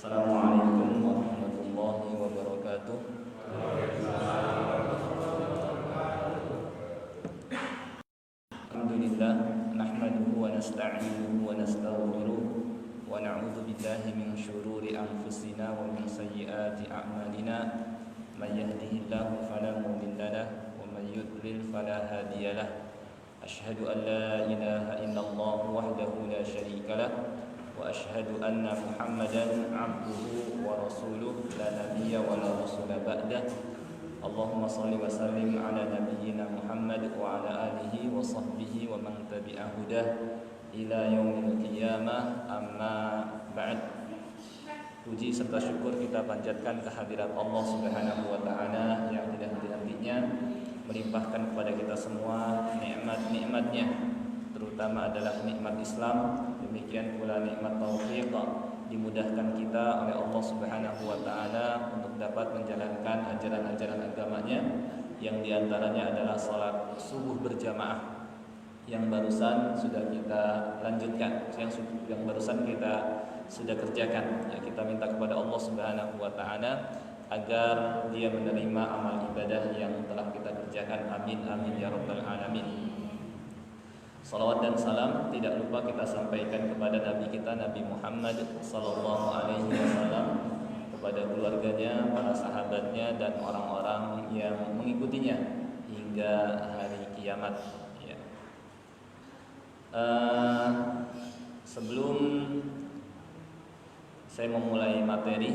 Assalamualaikum warahmatullahi wabarakatuh. Alhamdulillah, nahmaduhu wa nasta'inuhu wa nastaghfiruh wa na'udzu billahi min syururi anfusina wa min sayyiati a'malina. May yahdihillahu fala mudilla lahu wa may yudlil fala hadiya lahu. Asyhadu an la ilaha illallah wahdahu la syarika lahu wa asyhadu anna Muhammadan abduhu wa rasuluh la nabiyya wa la rasula ba'dah. Allahumma salli wa sallim ala nabiyyina Muhammad wa ala alihi wa sahbihi wa man tabi'a hudah ila yaumil qiyamah, amma ba'd. Puji serta syukur kita panjatkan kehadirat Allah Subhanahu wa taala yang tidak henti-hentinya melimpahkan kepada kita semua nikmat-nikmatnya, terutama adalah nikmat Islam. Demikian pula nikmat taufik, dimudahkan kita oleh Allah Subhanahu wa taala untuk dapat menjalankan ajaran-ajaran agamanya, yang diantaranya adalah salat subuh berjamaah yang barusan sudah kita lanjutkan, yang barusan kita sudah kerjakan. Ya, kita minta kepada Allah Subhanahu wa taala agar Dia menerima amal ibadah yang telah kita kerjakan. Amin amin ya rabbal alamin. Salawat dan salam tidak lupa kita sampaikan kepada Nabi kita, Nabi Muhammad sallallahu alaihi wasallam, kepada keluarganya, para sahabatnya, dan orang-orang yang mengikutinya hingga hari kiamat. Ya. Sebelum saya memulai materi,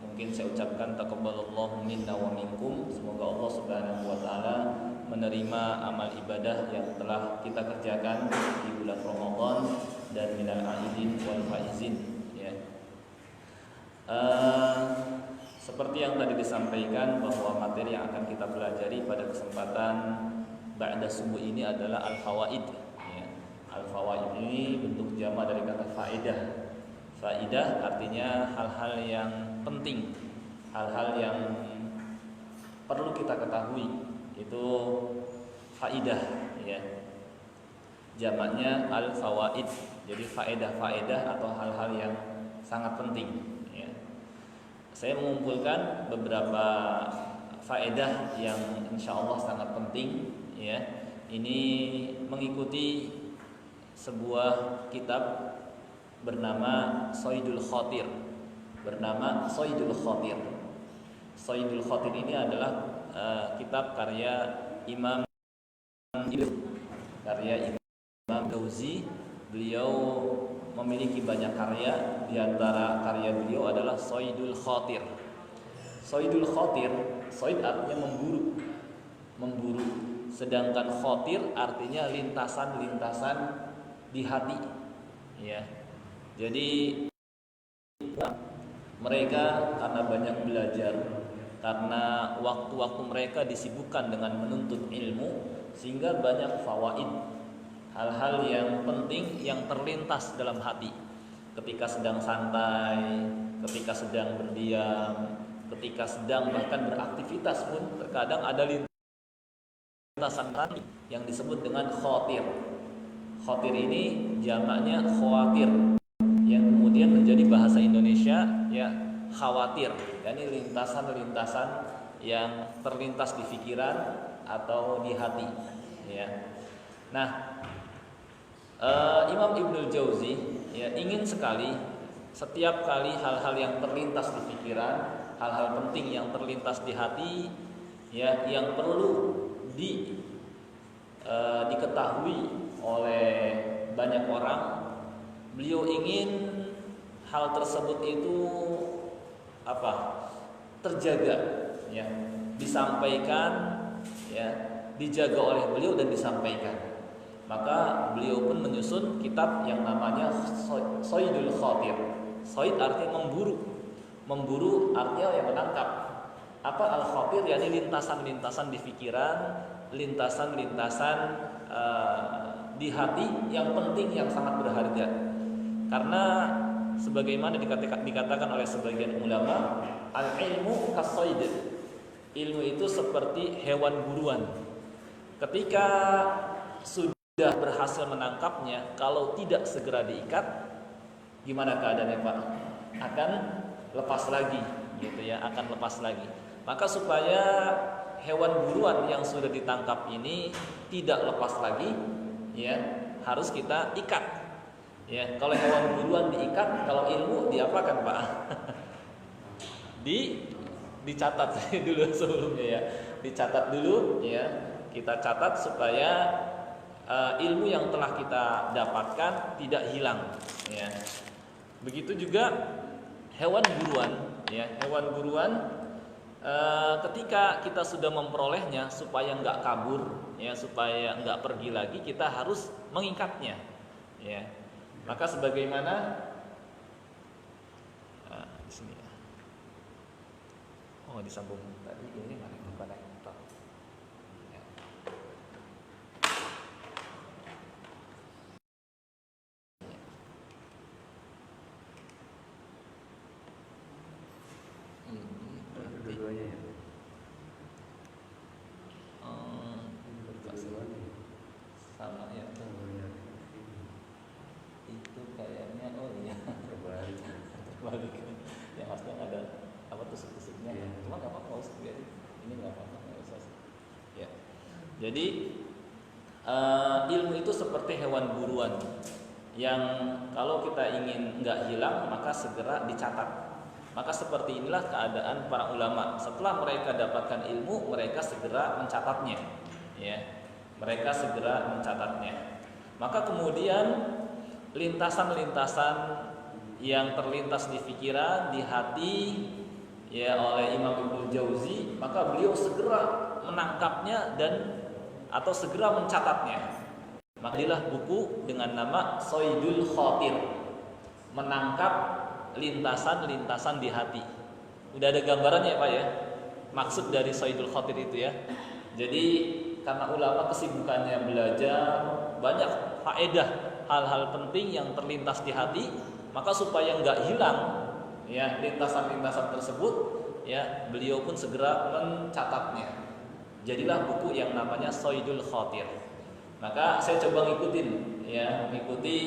mungkin saya ucapkan taqabbalallahu minna wa minkum. Semoga Allah Subhanahu wa taala menerima amal ibadah yang telah kita kerjakan di bulan Ramadan dan minal aidin wal faizin, ya. Seperti yang tadi disampaikan, bahwa materi yang akan kita pelajari pada kesempatan ba'da subuh ini adalah al-fawaid, ya. Al-fawaid ini bentuk jamak dari kata faedah. Faedah artinya hal-hal yang penting, hal-hal yang perlu kita ketahui, itu faidah, ya. Jamaknya al-fawaid. Jadi faedah-faedah atau hal-hal yang sangat penting, ya. Saya mengumpulkan beberapa faedah yang insyaallah sangat penting, ya. Ini mengikuti sebuah kitab bernama Saidul Khatir. Saidul Khatir ini adalah kitab karya Imam Gauzi. Beliau memiliki banyak karya, di antara karya beliau adalah Saidul Khatir. Saidul Khatir, Said artinya memburu. Sedangkan Khatir artinya lintasan-lintasan di hati, ya. Jadi mereka karena banyak belajar, karena waktu-waktu mereka disibukkan dengan menuntut ilmu, sehingga banyak fawaid, hal-hal yang penting yang terlintas dalam hati ketika sedang santai, ketika sedang berdiam, ketika sedang bahkan beraktivitas pun terkadang ada lintasan hati yang disebut dengan khatir. Khatir ini jamaknya khawatir, yang kemudian menjadi bahasa Indonesia, ya, khawatir. Yani lintasan-lintasan yang terlintas di pikiran atau di hati, ya. Nah, Imam Ibnul Jauzi, ya, ingin sekali setiap kali hal-hal yang terlintas di pikiran, hal-hal penting yang terlintas di hati, ya, yang perlu diketahui oleh banyak orang, beliau ingin hal tersebut itu terjaga, ya, disampaikan, ya, dijaga oleh beliau dan disampaikan. Maka beliau pun menyusun kitab yang namanya Saidul Khatir. Said artinya memburu artinya yang menangkap. Apa al-khatir? Yani lintasan-lintasan di pikiran, lintasan-lintasan di hati yang penting, yang sangat berharga. Karena sebagaimana dikatakan oleh sebagian ulama, al-ilmu kas-sayd. Ilmu itu seperti hewan buruan. Ketika sudah berhasil menangkapnya, kalau tidak segera diikat, gimana keadaannya, Pak? akan lepas lagi, gitu ya, akan lepas lagi. Maka supaya hewan buruan yang sudah ditangkap ini tidak lepas lagi, ya, harus kita ikat. Ya, kalau hewan buruan diikat, kalau ilmu diapakan, Pak? Dicatat dulu sebelumnya ya. Dicatat dulu ya. Kita catat supaya ilmu yang telah kita dapatkan tidak hilang ya. Begitu juga hewan buruan ya. Hewan buruan ketika kita sudah memperolehnya supaya nggak kabur ya, supaya nggak pergi lagi, kita harus mengikatnya ya. Maka sebagaimana di sini ya. Oh, disambung tadi ini mana konektor. Ya. Dua-duanya ya. Sama ya. Itu kayaknya terbalik. Yang maksudnya ada apa tusuk-tusuknya. Ya. Cuma nggak apa-apa, Ustaz. Ini nggak apa-apa, nggak usah. Ya. Jadi ilmu itu seperti hewan buruan yang kalau kita ingin nggak hilang maka segera dicatat. Maka seperti inilah keadaan para ulama. Setelah mereka dapatkan ilmu, mereka segera mencatatnya. Ya, mereka segera mencatatnya. Maka kemudian lintasan-lintasan yang terlintas di pikiran, di hati, ya oleh Imam Ibnu Jauzi, maka beliau segera menangkapnya dan atau segera mencatatnya. Maka inilah buku dengan nama Saydul Khatir, menangkap lintasan-lintasan di hati. Udah ada gambarannya ya Pak ya, maksud dari Saydul Khatir itu ya. Jadi karena ulama kesibukannya belajar, banyak faedah, hal-hal penting yang terlintas di hati, maka supaya nggak hilang ya lintasan-lintasan tersebut, ya beliau pun segera mencatatnya. Jadilah buku yang namanya Saydul Khatir. Maka saya coba ngikutin, ya mengikuti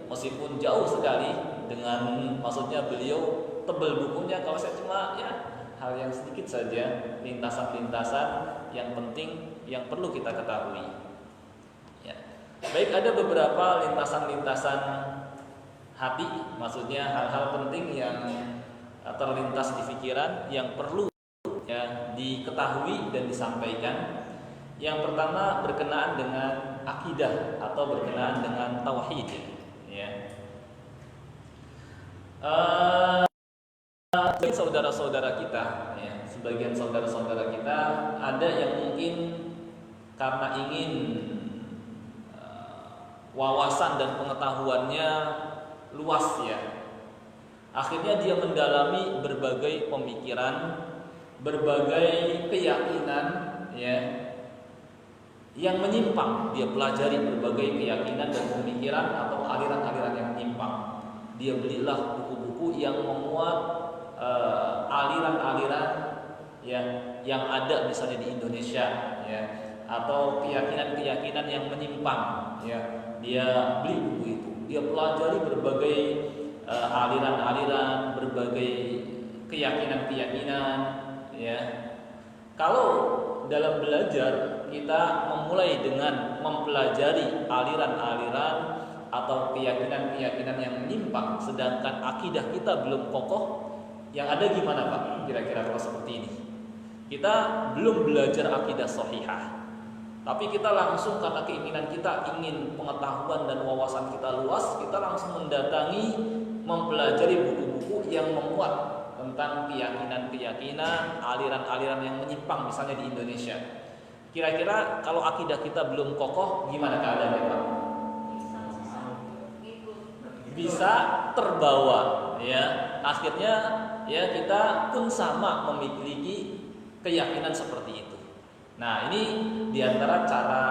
meskipun jauh sekali dengan maksudnya beliau tebal bukunya, kalau saya cuma ya hal yang sedikit saja, lintasan-lintasan yang penting yang perlu kita ketahui. Ya. Baik, ada beberapa lintasan-lintasan hati, maksudnya hal-hal penting yang terlintas di pikiran yang perlu ya diketahui dan disampaikan. Yang pertama berkenaan dengan akidah atau berkenaan dengan tauhid ya. Sebagian saudara-saudara kita ya, sebagian saudara-saudara kita ada yang mungkin karena ingin wawasan dan pengetahuannya luas ya, akhirnya dia mendalami berbagai pemikiran, berbagai keyakinan ya yang menyimpang. Dia pelajari berbagai keyakinan dan pemikiran atau aliran-aliran yang menyimpang. Dia belilah buku-buku yang memuat aliran-aliran yang ada misalnya di Indonesia ya, atau keyakinan-keyakinan yang menyimpang ya. Dia beli buku itu, dia pelajari berbagai aliran-aliran, berbagai keyakinan-keyakinan ya. Kalau dalam belajar kita memulai dengan mempelajari aliran-aliran atau keyakinan-keyakinan yang menyimpang, sedangkan akidah kita belum kokoh, yang ada gimana Pak? Kira-kira kalau seperti ini, kita belum belajar akidah sahihah, tapi kita langsung karena keinginan kita ingin pengetahuan dan wawasan kita luas, kita langsung mendatangi mempelajari buku-buku yang memuat tentang keyakinan-keyakinan, aliran-aliran yang menyimpang misalnya di Indonesia. Kira-kira kalau akidah kita belum kokoh, gimana keadaannya Pak? Bisa terbawa ya. Akhirnya ya kita pun sama memiliki keyakinan seperti itu. Nah, ini diantara cara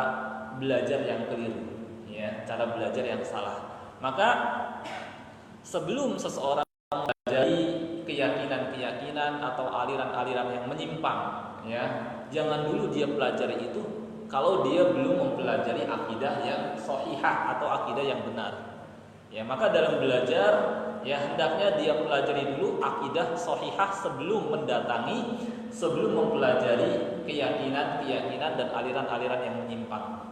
belajar yang keliru ya, cara belajar yang salah. Maka sebelum seseorang mempelajari keyakinan-keyakinan atau aliran-aliran yang menyimpang ya, jangan dulu dia pelajari itu kalau dia belum mempelajari akidah yang sahihah atau akidah yang benar. Ya, maka dalam belajar ya hendaknya dia pelajari dulu akidah sahihah sebelum mempelajari keyakinan dan aliran-aliran yang menyimpang.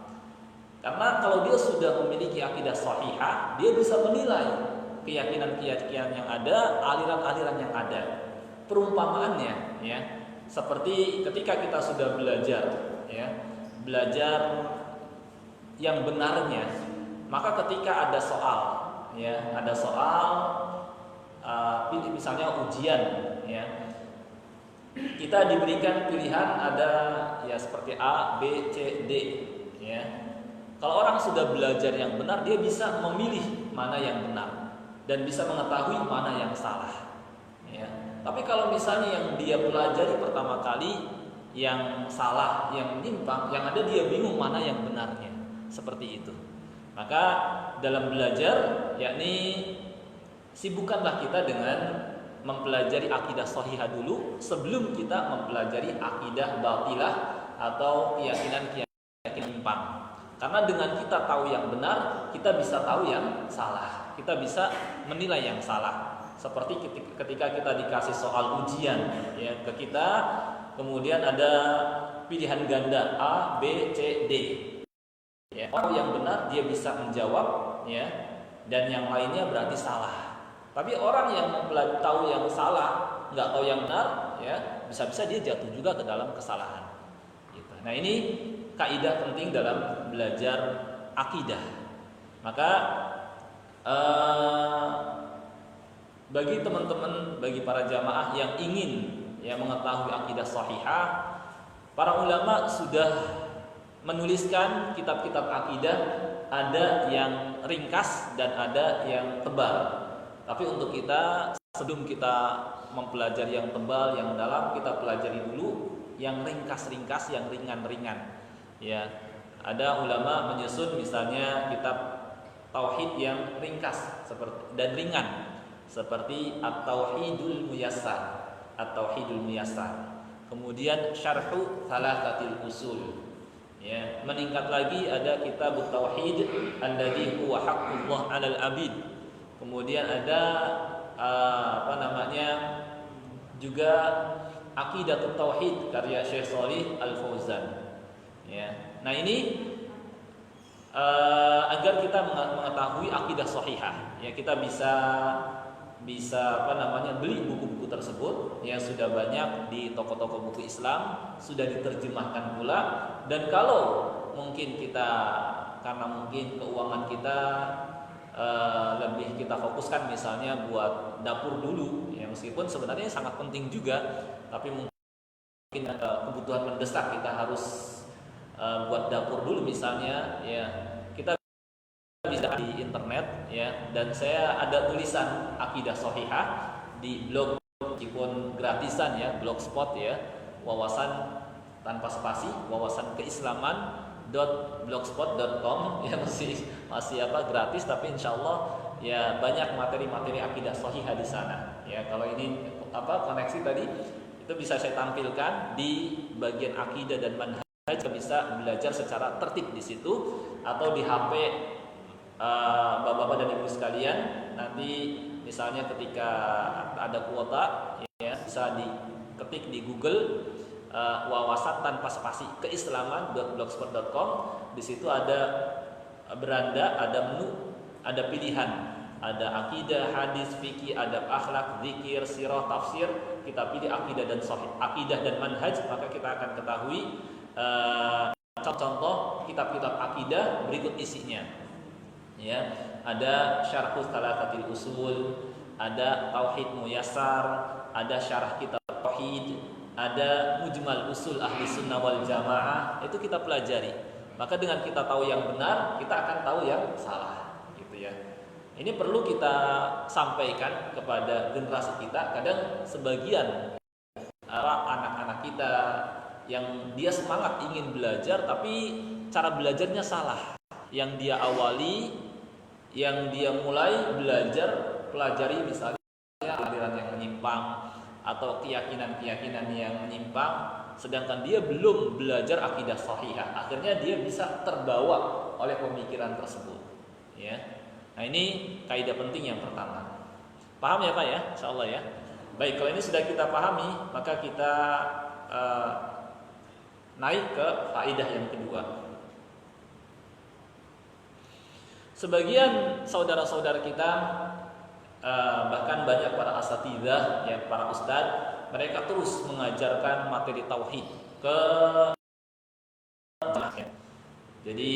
Karena kalau dia sudah memiliki akidah sahihah, dia bisa menilai keyakinan yang ada, aliran-aliran yang ada. Perumpamaannya ya, seperti ketika kita sudah belajar yang benarnya, maka ketika ada soal misalnya ujian ya, kita diberikan pilihan ada ya seperti A, B, C, D ya. Kalau orang sudah belajar yang benar, dia bisa memilih mana yang benar dan bisa mengetahui mana yang salah ya. Tapi kalau misalnya yang dia pelajari pertama kali yang salah, yang menyimpang, yang ada dia bingung mana yang benarnya, seperti itu. Maka dalam belajar, yakni sibukkanlah kita dengan mempelajari akidah sahihah dulu sebelum kita mempelajari akidah batilah atau keyakinan menyimpang. Karena dengan kita tahu yang benar, kita bisa tahu yang salah. Kita bisa menilai yang salah. Seperti ketika kita dikasih soal ujian ya ke kita, kemudian ada pilihan ganda A, B, C, D. Ya, orang yang benar dia bisa menjawab ya, dan yang lainnya berarti salah. Tapi orang yang tahu yang salah, nggak tahu yang benar ya, bisa-bisa dia jatuh juga ke dalam kesalahan gitu. Nah, ini kaidah penting dalam belajar akidah. Maka bagi teman-teman, bagi para jamaah yang ingin ya mengetahui akidah sahihah, para ulama sudah menuliskan kitab-kitab akidah, ada yang ringkas dan ada yang tebal. Tapi untuk kita, sebelum kita mempelajari yang tebal, yang dalam, kita pelajari dulu yang ringkas-ringkas, yang ringan-ringan. Ya, ada ulama menyusun misalnya kitab tauhid yang ringkas dan ringan, seperti At-Tauhidul Muyassar, Kemudian Syarhu Thalathatil Usul. Ya, meningkat lagi ada kitab Tauhid alladzi huwa haqqullah 'alal 'abid. Kemudian ada juga Aqidatut Tauhid karya Syekh Shalih Al-Fauzan. Ya. Nah, ini agar kita mengetahui akidah sahihah, ya kita bisa beli buku-buku tersebut yang sudah banyak di toko-toko buku Islam, sudah diterjemahkan pula. Dan kalau mungkin kita, karena mungkin keuangan kita lebih kita fokuskan misalnya buat dapur dulu ya, meskipun sebenarnya sangat penting juga, tapi mungkin kebutuhan mendesak kita harus buat dapur dulu misalnya ya, kita bisa di internet ya. Dan saya ada tulisan akidah sahihah di blog, meskipun gratisan ya, blogspot ya, wawasan tanpa spasi, wawasan keislaman.blogspot.com ya, masih gratis, tapi insyaallah ya banyak materi-materi akidah sahihah di sana ya. Kalau ini koneksi tadi itu bisa saya tampilkan di bagian akidah dan manhaj, bisa belajar secara tertib di situ, atau di HP bapak-bapak dan ibu sekalian, nanti misalnya ketika ada kuota ya, bisa diketik di Google wawasan tanpa spasi keislaman.blogspot.com. Di situ ada beranda, ada menu, ada pilihan, ada akidah, hadis, fikih, adab, akhlak, zikir, sirah, tafsir. Kita pilih akidah dan sahih, akidah dan manhaj, maka kita akan ketahui contoh kitab-kitab akidah berikut isinya. Ya, ada Syarhus Thalathatil Usul, ada Tauhid Muyassar, ada syarah kitab Tauhid, ada Mujmal Usul Ahli Sunnah wal Jamaah. Itu kita pelajari. Maka dengan kita tahu yang benar, kita akan tahu yang salah, gitu ya. Ini perlu kita sampaikan kepada generasi kita. Kadang sebagian anak-anak kita yang dia semangat ingin belajar, tapi cara belajarnya salah. Yang dia awali, yang dia mulai belajar, pelajari misalnya aliran yang menyimpang atau keyakinan-keyakinan yang menyimpang, sedangkan dia belum belajar akidah sahihah. Akhirnya dia bisa terbawa oleh pemikiran tersebut. Ya. Nah, ini kaidah penting yang pertama. Paham ya Pak ya? Insyaallah ya. Baik, kalau ini sudah kita pahami, maka kita naik ke kaidah yang kedua. Sebagian saudara-saudara kita, bahkan banyak para asatidzah, ya para ustadz, mereka terus mengajarkan materi tauhid ke ya. Jadi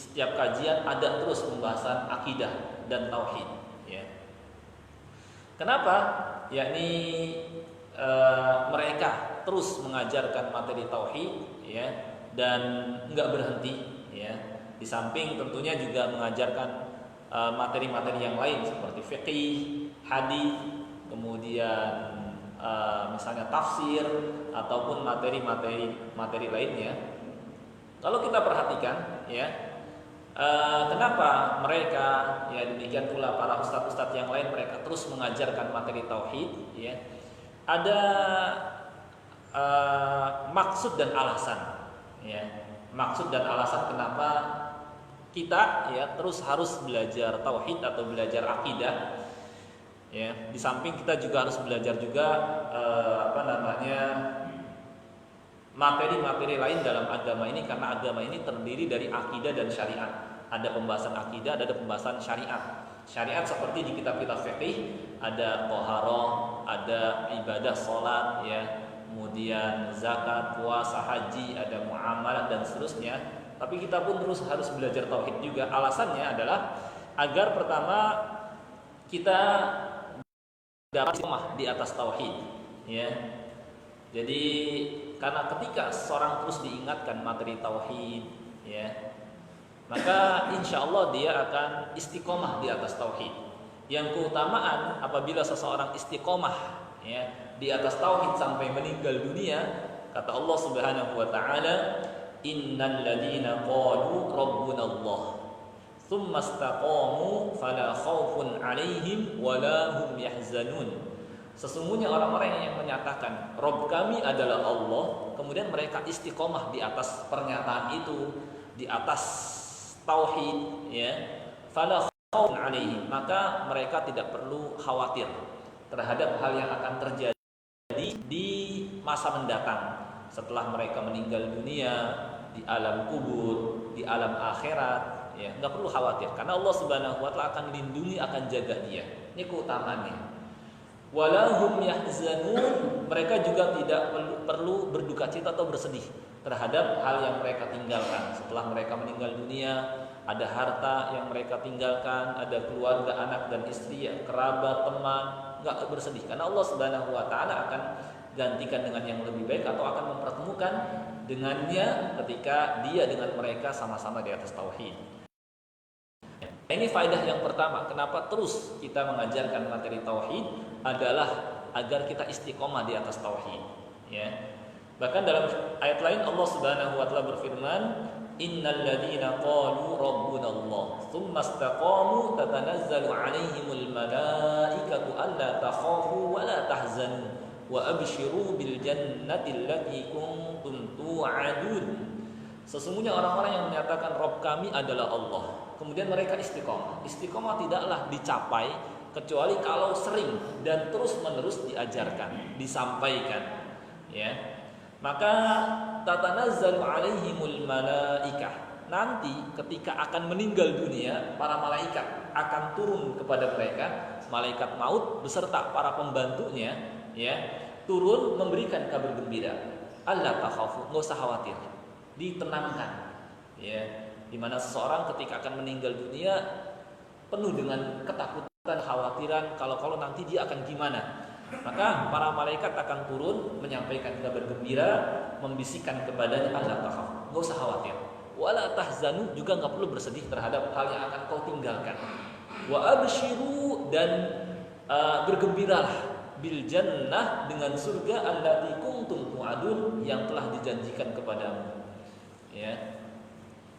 setiap kajian ada terus pembahasan akidah dan tauhid, ya. Kenapa? Yakni mereka terus mengajarkan materi tauhid, ya, dan enggak berhenti, ya. Di samping tentunya juga mengajarkan materi-materi yang lain seperti fikih, hadis, kemudian misalnya tafsir ataupun materi lainnya. Kalau kita perhatikan, ya, kenapa mereka, ya demikian pula para ustadz-ustadz yang lain, mereka terus mengajarkan materi tauhid, ya, ada maksud dan alasan, ya, maksud dan alasan kenapa kita, ya, terus harus belajar tauhid atau belajar akidah, ya. Di samping kita juga harus belajar juga materi-materi lain dalam agama ini, karena agama ini terdiri dari akidah dan syariat. Ada pembahasan akidah, ada pembahasan syariat. Syariat seperti di kitab-kitab fikih, ada thaharah, ada ibadah salat, ya, kemudian zakat, puasa, haji, ada muamalah dan seterusnya. Tapi kita pun terus harus belajar tauhid juga. Alasannya adalah agar pertama kita dapat istiqomah di atas tauhid, ya. Jadi karena ketika seseorang terus diingatkan materi tauhid, ya, maka insya Allah dia akan istiqomah di atas tauhid. Yang keutamaan apabila seseorang istiqomah, ya, di atas tauhid sampai meninggal dunia, kata Allah Subhanahu wa taala, innal ladzina qalu rabbunallah tsumma istaqamu fala khaufun 'alaihim wala hum yahzanun. Sesungguhnya orang-orang yang menyatakan Rabb kami adalah Allah, kemudian mereka istiqomah di atas pernyataan itu, di atas tauhid, ya, fala khaufun 'alaihim, maka mereka tidak perlu khawatir terhadap hal yang akan terjadi di masa mendatang setelah mereka meninggal dunia, di alam kubur, di alam akhirat, ya, nggak perlu khawatir karena Allah Subhanahu wa taala akan lindungi, akan jaga dia. Ini keutamaannya. Walahum yahzanun, mereka juga tidak perlu berduka cita atau bersedih terhadap hal yang mereka tinggalkan setelah mereka meninggal dunia. Ada harta yang mereka tinggalkan, ada keluarga, anak dan istri, kerabat, teman, nggak bersedih karena Allah Subhanahu wa taala akan gantikan dengan yang lebih baik atau akan mempertemukan dengannya ketika dia dengan mereka sama-sama di atas tauhid. Ini faedah yang pertama, kenapa terus kita mengajarkan materi tauhid adalah agar kita istiqomah di atas tauhid, ya. Bahkan dalam ayat lain Allah Subhanahu wa taala berfirman, innal ladzina qalu rabbunallah tsumma istaqamu tatanazzalu 'alaihimul malaikatu alla takhafu wa la tahzanu wa abshiru bil jannati allati kuntum tu'adun. Sesungguhnya orang-orang yang menyatakan Rabb kami adalah Allah, kemudian mereka istiqomah. Istiqomah tidaklah dicapai kecuali kalau sering dan terus-menerus diajarkan, disampaikan, ya. Maka tatanazzalu 'alaihimul malaikah. Nanti ketika akan meninggal dunia, para malaikat akan turun kepada mereka, malaikat maut beserta para pembantunya, ya, turun memberikan kabar gembira. Allah takhafu, enggak usah khawatir. Ditenangkan, ya, di mana seseorang ketika akan meninggal dunia penuh dengan ketakutan, kekhawatiran kalau nanti dia akan gimana. Maka para malaikat akan turun menyampaikan kabar gembira, membisikkan kepadanya Allah takhaf, enggak usah khawatir. Wala tahzanu, juga enggak perlu bersedih terhadap hal yang akan kau tinggalkan. Wa abshiru, dan bergembiralah bil jannah, dengan surga allati kuntum tu'adun, yang telah dijanjikan kepadamu. Ya.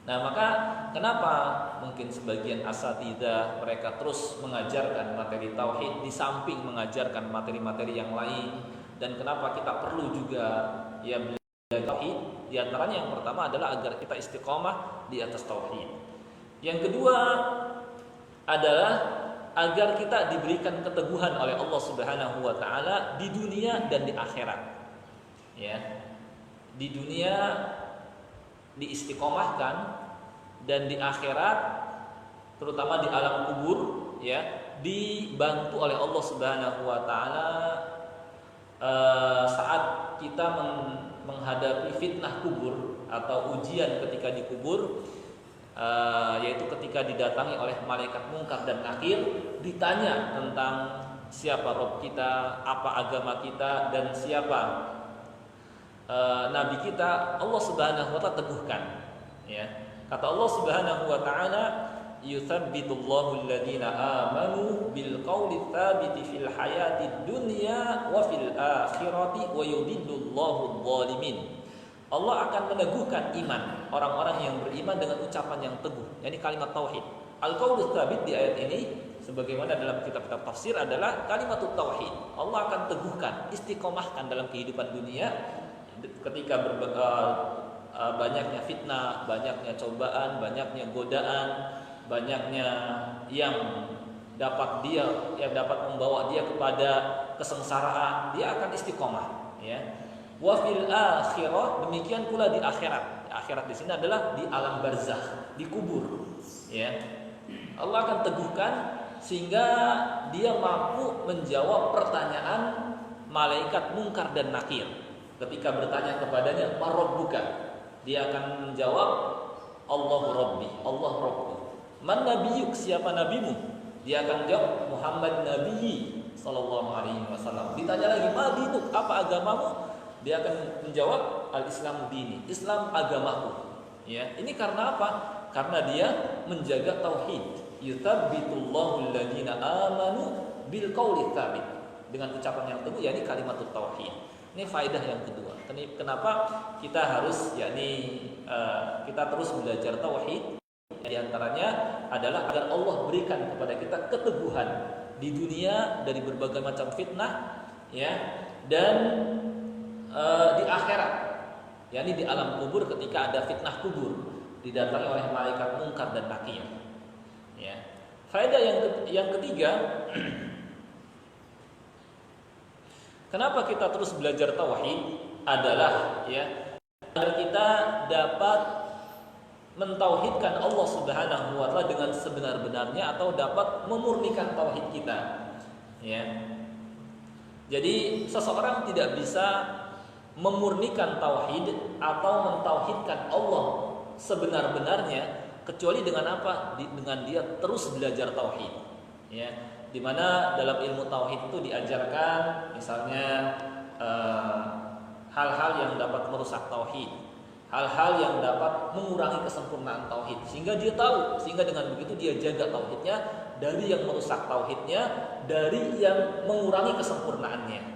Nah, maka kenapa mungkin sebagian asatidzah mereka terus mengajarkan materi tauhid di samping mengajarkan materi-materi yang lain, dan kenapa kita perlu juga, ya, belajar tauhid? Di antaranya yang pertama adalah agar kita istiqomah di atas tauhid. Yang kedua, adalah agar kita diberikan keteguhan oleh Allah Subhanahu wa taala di dunia dan di akhirat. Ya. Di dunia diistiqomahkan dan di akhirat terutama di alam kubur ya dibantu oleh Allah Subhanahu wa taala saat kita menghadapi fitnah kubur atau ujian ketika dikubur, yaitu ketika didatangi oleh malaikat Munkar dan Nakir, ditanya tentang siapa Rabb kita, apa agama kita, dan siapa nabi kita. Allah Subhanahu wa taala teguhkan ya. Kata Allah Subhanahu wa taala, yuthabbitullahu alladhina amanu bil qawli tsabiti fil hayatid dunya wa fil akhirati wa yudhillullahu adh-dhalimin. Allah akan meneguhkan iman orang-orang yang beriman dengan ucapan yang teguh, yakni kalimat tauhid. Al-qaulu tsabit di ayat ini sebagaimana dalam kitab-kitab tafsir adalah kalimat tauhid. Allah akan teguhkan, istiqomahkan dalam kehidupan dunia ketika banyaknya fitnah, banyaknya cobaan, banyaknya godaan, banyaknya yang dapat membawa dia kepada kesengsaraan, dia akan istiqomah ya. Wa fil akhirah, demikian pula di akhirat. Akhirat di sini adalah di alam barzakh, di kubur ya. Allah akan teguhkan sehingga dia mampu menjawab pertanyaan malaikat Munkar dan Nakir ketika bertanya kepadanya, "Man rabbuka?" Dia akan menjawab, "Allahu Rabbi," Allah Rabbku. "Man nabiyyuk?" Siapa nabimu? Dia akan jawab, "Muhammad Nabi sallallahu alaihi wasallam." Ditanya lagi, "Ma dinuk?" Apa agamamu? Dia akan menjawab, "Al-Islamu dini," Islam agamaku. Ya, ini karena apa? Karena dia menjaga tauhid. Yuthabbitullahu alladziina amanu bil qauli tsabit. Dengan ucapan yang teguh, yakni kalimat tauhid. Ini faedah yang kedua. Kenapa kita harus kita terus belajar tauhid? Di antaranya adalah agar Allah berikan kepada kita keteguhan di dunia dari berbagai macam fitnah ya, dan di akhirat, yakni di alam kubur ketika ada fitnah kubur didatangi oleh malaikat Munkar dan Nakir. Ya. Faedah yang ketiga, kenapa kita terus belajar tauhid adalah ya agar kita dapat mentauhidkan Allah Subhanahu wa taala dengan sebenar-benarnya atau dapat memurnikan tauhid kita. Ya. Jadi seseorang tidak bisa memurnikan tauhid atau mentauhidkan Allah sebenar-benarnya kecuali dengan apa? Dengan dia terus belajar tauhid. Ya, di mana dalam ilmu tauhid itu diajarkan misalnya hal-hal yang dapat merusak tauhid, hal-hal yang dapat mengurangi kesempurnaan tauhid, sehingga dia tahu, sehingga dengan begitu dia jaga tauhidnya dari yang merusak tauhidnya, dari yang mengurangi kesempurnaannya.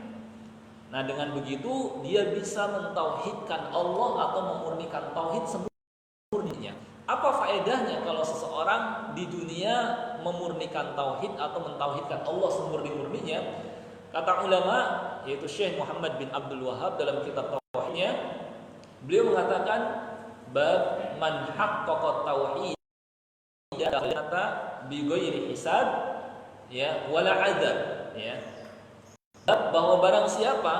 Nah, dengan begitu dia bisa mentauhidkan Allah atau memurnikan tauhid semurninya. Apa faedahnya kalau seseorang di dunia memurnikan tauhid atau mentauhidkan Allah semurni-murninya? Kata ulama, yaitu Syekh Muhammad bin Abdul Wahhab dalam kitab tauhidnya, beliau mengatakan bab man haqqaqa tauhid kata bi ghairi hisab ya wala adzab ya. Bahwa barang siapa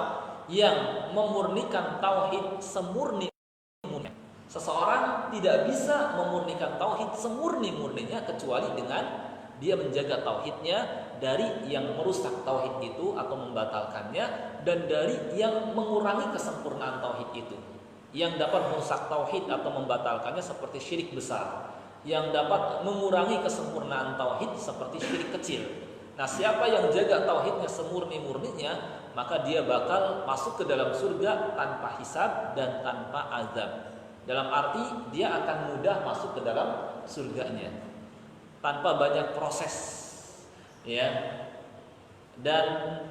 yang memurnikan tauhid semurni-murninya, seseorang tidak bisa memurnikan tauhid semurni-murninya kecuali dengan dia menjaga tauhidnya dari yang merusak tauhid itu atau membatalkannya, dan dari yang mengurangi kesempurnaan tauhid itu. Yang dapat merusak tauhid atau membatalkannya seperti syirik besar, yang dapat mengurangi kesempurnaan tauhid seperti syirik kecil. Nah, siapa yang jaga tauhidnya semurni-murninya, maka dia bakal masuk ke dalam surga tanpa hisab dan tanpa azab. Dalam arti dia akan mudah masuk ke dalam surganya tanpa banyak proses, ya, dan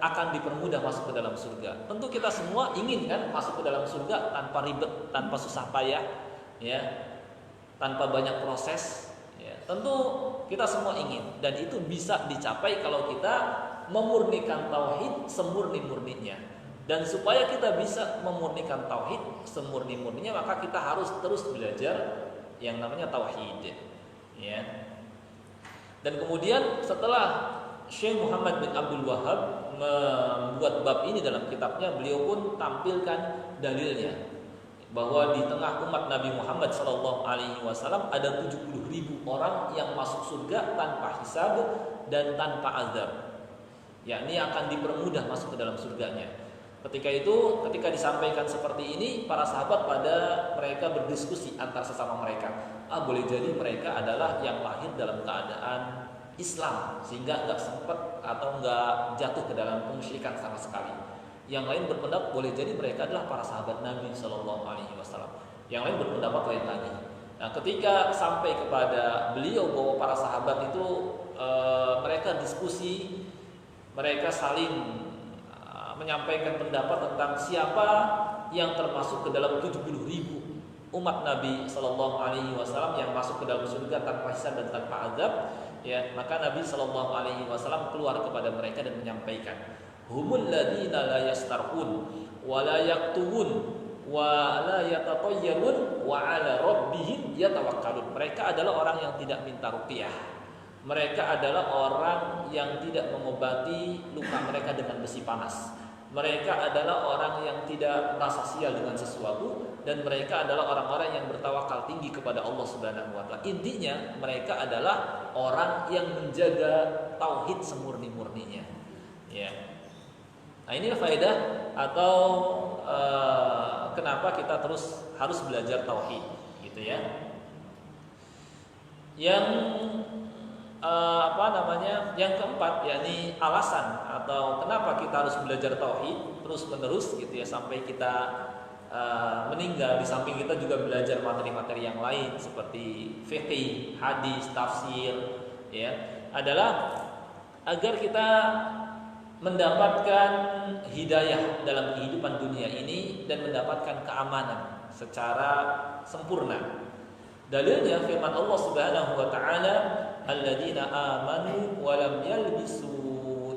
akan dipermudah masuk ke dalam surga. Tentu kita semua ingin kan masuk ke dalam surga tanpa ribet, tanpa susah payah, ya, tanpa banyak proses. Tentu kita semua ingin, dan itu bisa dicapai kalau kita memurnikan tauhid semurni-murninya. Dan supaya kita bisa memurnikan tauhid semurni-murninya, maka kita harus terus belajar yang namanya tauhid. Ya. Dan kemudian setelah Syekh Muhammad bin Abdul Wahhab membuat bab ini dalam kitabnya, beliau pun tampilkan dalilnya bahwa di tengah umat Nabi Muhammad SAW ada 70.000 orang yang masuk surga tanpa hisab dan tanpa azab, yakni akan dipermudah masuk ke dalam surganya. Ketika disampaikan seperti ini, para sahabat mereka berdiskusi antar sesama mereka. Boleh jadi mereka adalah yang lahir dalam keadaan Islam sehingga nggak sempat atau nggak jatuh ke dalam kemusyrikan sama sekali. Yang lain berpendapat boleh jadi mereka adalah para sahabat Nabi Shallallahu Alaihi Wasallam. Yang lain berpendapat lain lagi. Nah, ketika sampai kepada beliau bahwa para sahabat itu mereka diskusi, mereka saling menyampaikan pendapat tentang siapa yang termasuk ke dalam 70.000 umat Nabi Shallallahu Alaihi Wasallam yang masuk ke dalam surga tanpa hisab dan tanpa azab. Ya, maka Nabi Shallallahu Alaihi Wasallam keluar kepada mereka dan menyampaikan, humul ladina la yastarqun wa la yaktubun wa la yatatayyarun wa ala rabbihim yatawakkalun. Mereka adalah orang yang tidak minta ruqyah. Mereka adalah orang yang tidak mengobati luka mereka dengan besi panas. Mereka adalah orang yang tidak merasa sial dengan sesuatu, dan mereka adalah orang-orang yang bertawakal tinggi kepada Allah Subhanahu wa taala. Intinya mereka adalah orang yang menjaga tauhid semurni-murninya. Ya. Nah, inilah faedah atau kenapa kita terus harus belajar tauhid, gitu ya. Yang yang keempat, yakni alasan atau kenapa kita harus belajar tauhid terus-menerus, gitu ya, sampai kita meninggal. Di samping kita juga belajar materi-materi yang lain seperti fikih, hadis, tafsir, ya, adalah agar kita mendapatkan hidayah dalam kehidupan dunia ini dan mendapatkan keamanan secara sempurna. Dalilnya firman Allah Subhanahu wa taala, alladzina amanu wa lam yalbisu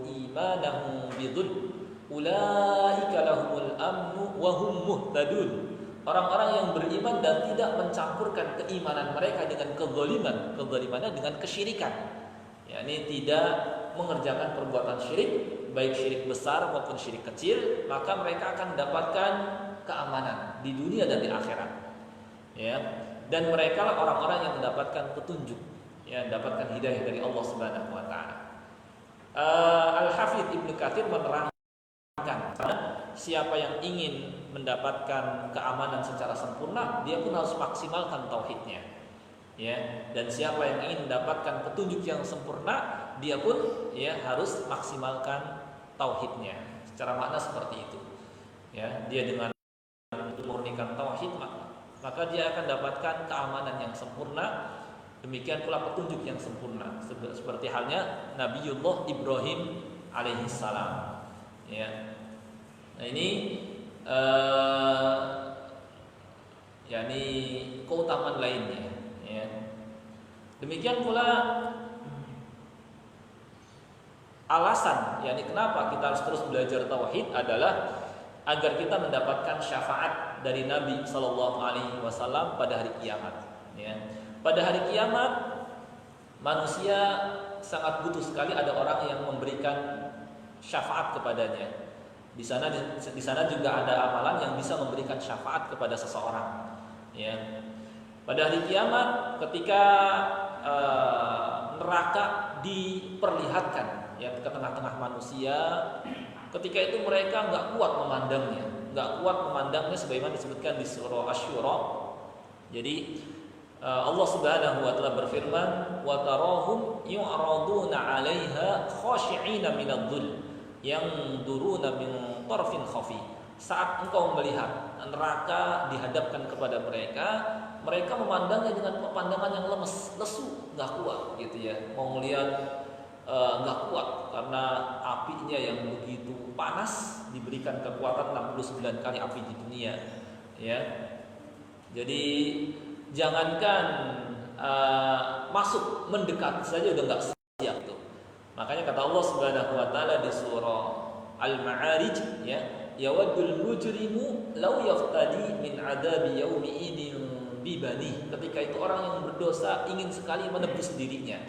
imanahum bidzulm ulaika lahumul amnu wa hum muhtadun. Orang-orang yang beriman dan tidak mencampurkan keimanan mereka dengan kezaliman, kezalimannya dengan kesyirikan, yakni tidak mengerjakan perbuatan syirik, baik syirik besar maupun syirik kecil, maka mereka akan mendapatkan keamanan di dunia dan di akhirat. Ya, dan mereka lah orang-orang yang mendapatkan petunjuk, ya, mendapatkan hidayah dari Allah Subhanahu wa taala. Al-Hafidz Ibnu Katsir menerangkan, siapa yang ingin mendapatkan keamanan secara sempurna, dia pun harus maksimalkan tauhidnya. Ya, dan siapa yang ingin mendapatkan petunjuk yang sempurna, dia pun ya harus maksimalkan tauhidnya. Secara makna seperti itu. Ya, dia dengan memurnikan tauhid, maka dia akan dapatkan keamanan yang sempurna. Demikian pula petunjuk yang sempurna, seperti halnya Nabiullah Ibrahim alaihissalam. Ya, nah ini yakni keutamaan lainnya. Ya. Demikian pula alasan, yakni kenapa kita harus terus belajar tauhid adalah agar kita mendapatkan syafaat dari Nabi Sallallahu Alaihi Wasallam pada hari kiamat. Ya. Pada hari kiamat manusia sangat butuh sekali ada orang yang memberikan syafaat kepadanya. Di sana juga ada amalan yang bisa memberikan syafaat kepada seseorang. Ya. Pada hari kiamat ketika neraka diperlihatkan, ya, ke tengah-tengah manusia, ketika itu mereka nggak kuat memandangnya, sebagaimana disebutkan di surah Asy-Syura. Jadi Allah Subhanahu wa taala berfirman, wa tarahum yu'raduna 'alaiha khashi'ina minadh-dhul yanzuruna min tarfin khafi. Saat engkau melihat neraka dihadapkan kepada mereka, mereka memandangnya dengan pandangan yang lesu, nggak kuat, gitu ya. Mau melihat nggak kuat karena apinya yang begitu panas, diberikan kekuatan 69 kali api di dunia, ya. Jadi jangankan masuk, mendekat saja udah nggak siap tuh. Makanya kata Allah Subhanahu wa taala di surah Al-Ma'arij, ya, yawaddul mujrimu law yaftadi min adabi yaumi idin bibani. Ketika itu orang yang berdosa ingin sekali menebus dirinya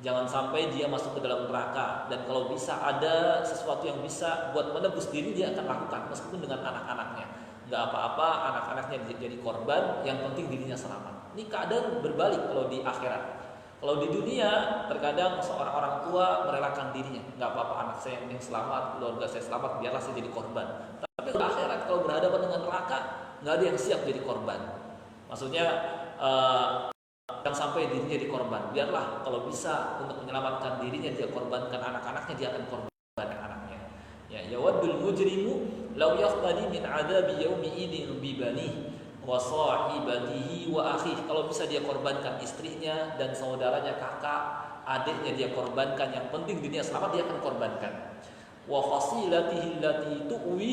Jangan sampai dia masuk ke dalam neraka, dan kalau bisa ada sesuatu yang bisa buat menebus diri, dia akan lakukan meskipun dengan anak-anaknya. Nggak apa-apa anak-anaknya jadi korban, yang penting dirinya selamat. Ini keadaan berbalik kalau di akhirat. Kalau di dunia terkadang seorang orang tua merelakan dirinya, nggak apa-apa anak saya yang selamat, keluarga saya selamat, biarlah saya jadi korban. Tapi di akhirat kalau berhadapan dengan neraka, nggak ada yang siap jadi korban. Maksudnya jangan sampai dirinya jadi korban. Biarlah kalau bisa untuk menyelamatkan dirinya, dia korbankan anak-anaknya, dia akan korbankan anaknya. Ya, yawaddul mujrimu law yaftadi min adabi yaumi idin bi banihi wa sahibatihi wa akhihi. Kalau bisa dia korbankan istrinya dan saudaranya, kakak, adiknya dia korbankan, yang penting dirinya selamat, dia akan korbankan. Wa fasilatihi allati tuwi.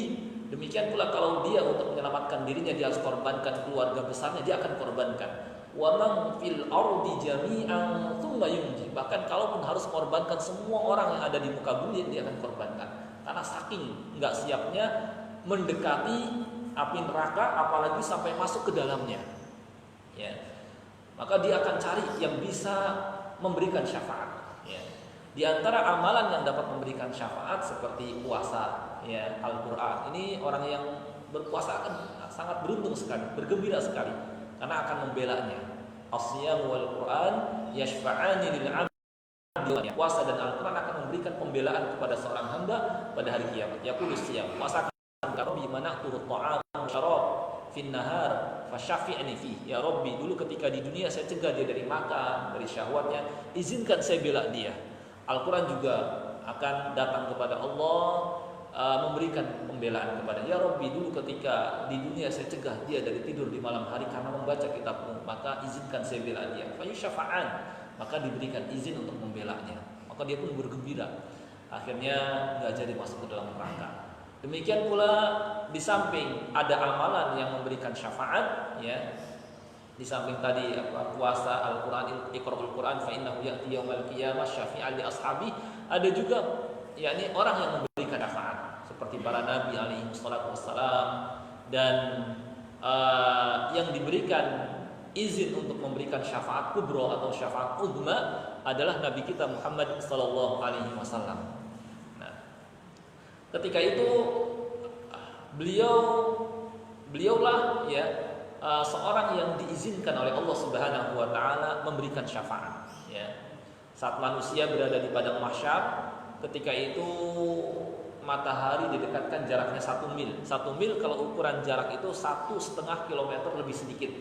Demikian pula kalau dia untuk menyelamatkan dirinya, dia harus korbankan keluarga besarnya, dia akan korbankan. Wa man fil ardi jami'an tsumma yunji. Bahkan kalaupun harus korbankan semua orang yang ada di muka bumi, dia akan korbankan. Karena saking enggak siapnya mendekati api neraka, apalagi sampai masuk ke dalamnya. Ya. Maka dia akan cari yang bisa memberikan syafaat. Ya. Di antara amalan yang dapat memberikan syafaat seperti puasa, ya, Al-Qur'an. Ini orang yang berpuasa akan sangat beruntung sekali, bergembira sekali, karena akan membelanya. As-siyam wal Qur'an yashfa'ani lil 'abdi. Puasa dan Al-Qur'an akan memberikan pembelaan kepada seorang hamba pada hari kiamat. Yaqulu siyam, puasa Rabbi mana'tu ta'am syarab fin nahar fasyafi'ni fi. Ya Rabbi, dulu ketika di dunia saya cegah dia dari makan, dari syahwatnya, izinkan saya bela dia. Al-Qur'an juga akan datang kepada Allah, memberikan pembelaan kepada ya Rabbi, dulu ketika di dunia saya cegah dia dari tidur di malam hari karena membaca kitabmu, maka izinkan saya bela dia. Fa yusyafa'an, maka diberikan izin untuk membelanya, maka dia pun bergembira, akhirnya enggak jadi masuk ke dalam neraka. Demikian pula di samping ada amalan yang memberikan syafaat, ya, di samping tadi puasa, Al-Qur'an, Iqra'ul Qur'an fa innahu ya'ti yaumal qiyamah syafi'an li ashabi, ada juga yakni orang yang memberikan syafaat seperti para nabi alaihi wassalatu wassalam, dan yang diberikan izin untuk memberikan syafaat kubro atau syafaat uzma adalah nabi kita Muhammad sallallahu alaihi wasallam. Ketika itu beliaulah ya seorang yang diizinkan oleh Allah Subhanahu wa taala memberikan syafaat, ya. Saat manusia berada di padang mahsyar, ketika itu matahari didekatkan jaraknya 1 mil. 1 mil kalau ukuran jarak itu 1,5 kilometer lebih sedikit,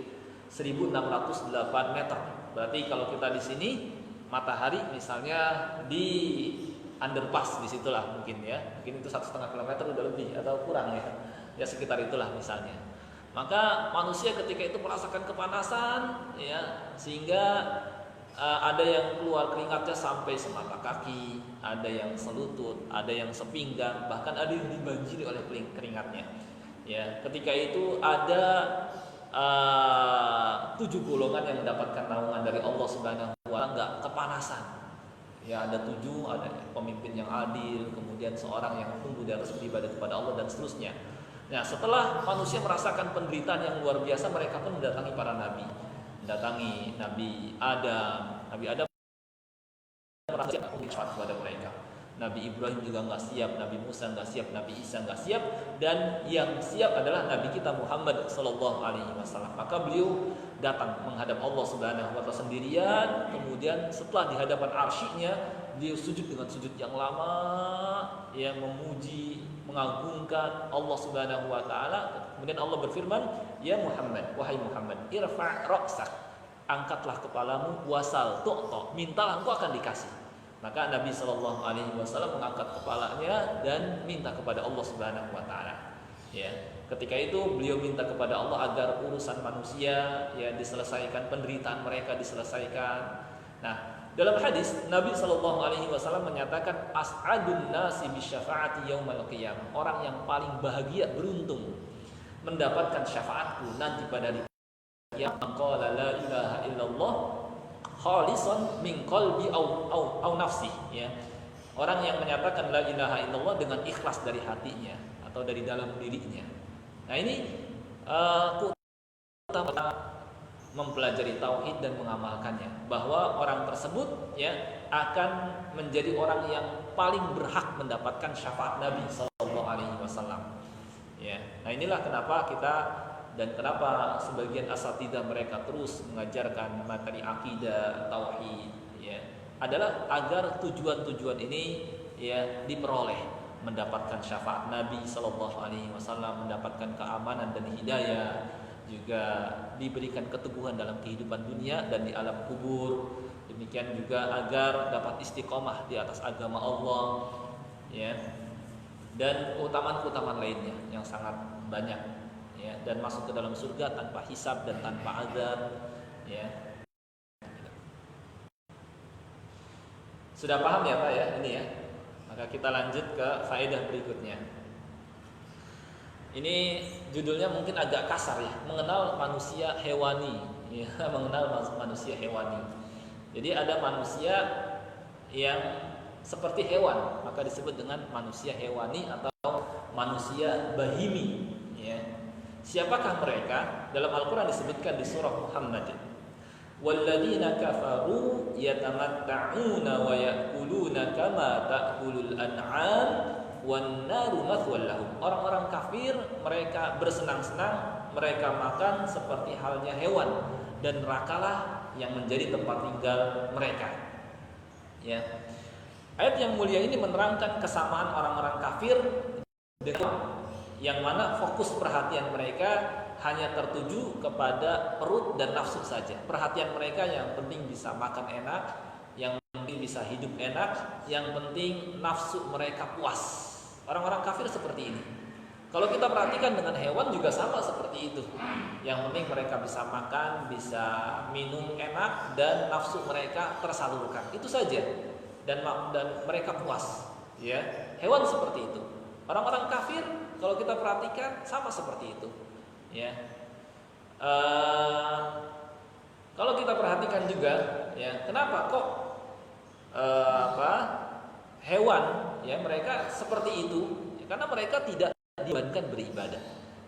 1.608 meter. Berarti kalau kita di sini matahari misalnya di underpass, disitulah mungkin ya, mungkin itu 1,5 kilometer udah lebih atau kurang ya sekitar itulah misalnya. Maka manusia ketika itu merasakan kepanasan, ya, sehingga ada yang keluar keringatnya sampai semata kaki, ada yang selutut, ada yang sepinggang, bahkan ada yang dibanjiri oleh keringatnya. Ya, ketika itu ada 7 golongan yang mendapatkan naungan dari Allah Subhanahu wa taala, enggak kepanasan. Ya, ada 7, ada pemimpin yang adil, kemudian seorang yang tumbuh di atas beribadah kepada Allah, dan seterusnya. Nah, setelah manusia merasakan penderitaan yang luar biasa, mereka pun mendatangi para nabi. Mendatangi Nabi Adam merasa siap kepada mereka. Nabi Ibrahim juga nggak siap, Nabi Musa nggak siap, Nabi Isa nggak siap, dan yang siap adalah Nabi kita Muhammad Sallallahu Alaihi Wasallam. Maka beliau datang menghadap Allah Subhanahu Wa Taala sendirian. Kemudian setelah di hadapan arsy-Nya, beliau sujud dengan sujud yang lama, yang memuji, mengagungkan Allah Subhanahu Wa Taala. Kemudian Allah berfirman, ya Muhammad, wahai Muhammad, irfa' ra'sak, angkatlah kepalamu, wasal tu'ta, mintalah engkau akan dikasih. Maka Nabi Shallallahu Alaihi Wasallam mengangkat kepalanya dan minta kepada Allah Subhanahu Wa Taala. Ya, ketika itu beliau minta kepada Allah agar urusan manusia ya diselesaikan, penderitaan mereka diselesaikan. Nah, dalam hadis Nabi Shallallahu Alaihi Wasallam menyatakan as'adun nasi bisyafaati yaumal qiyamah, orang yang paling bahagia, beruntung mendapatkan syafaatku nanti pada hari kiamat. Qala la ilaha illallah khalisan min qalbi au nafsi, ya. Orang yang menyatakan la ilaha illallah dengan ikhlas dari hatinya atau dari dalam dirinya. Nah, ini utama mempelajari tauhid dan mengamalkannya, bahwa orang tersebut ya akan menjadi orang yang paling berhak mendapatkan syafaat Nabi Sallallahu Alaihi Wasallam. Ya, nah inilah kenapa kita dan kenapa sebagian asatidzah mereka terus mengajarkan materi akidah, tauhid, ya, adalah agar tujuan-tujuan ini ya diperoleh, mendapatkan syafaat Nabi Sallallahu Alaihi Wasallam, mendapatkan keamanan dan hidayah, juga diberikan keteguhan dalam kehidupan dunia dan di alam kubur. Demikian juga agar dapat istiqomah di atas agama Allah, ya, dan keutamaan-keutamaan lainnya yang sangat banyak, ya, dan masuk ke dalam surga tanpa hisab dan tanpa azab, ya. Sudah paham ya Pak ya ini ya? Maka kita lanjut ke faedah berikutnya. Ini judulnya mungkin agak kasar ya, mengenal manusia hewani, ya, mengenal manusia hewani. Jadi ada manusia yang seperti hewan, maka disebut dengan manusia hewani atau manusia bahimi, ya. Siapakah mereka? Dalam Al-Qur'an disebutkan di surah Muhammad, walladzina kafaru yatamatta'una wa ya'kuluna kama ta'kulul an'am wan naru mathwal lahum. Orang-orang kafir mereka bersenang-senang, mereka makan seperti halnya hewan, dan nerakalah yang menjadi tempat tinggal mereka. Ya. Ayat yang mulia ini menerangkan kesamaan orang-orang kafir dengan yang mana fokus perhatian mereka hanya tertuju kepada perut dan nafsu saja. Perhatian mereka yang penting bisa makan enak, yang penting bisa hidup enak, yang penting nafsu mereka puas. Orang-orang kafir seperti ini. Kalau kita perhatikan dengan hewan juga sama seperti itu. Yang penting mereka bisa makan, bisa minum enak, dan nafsu mereka tersalurkan. Itu saja. Dan mereka puas. Ya, hewan seperti itu. Orang-orang kafir kalau kita perhatikan sama seperti itu. Ya, kalau kita perhatikan juga, ya, kenapa kok hewan, ya, mereka seperti itu? Ya, karena mereka tidak dibebankan beribadah.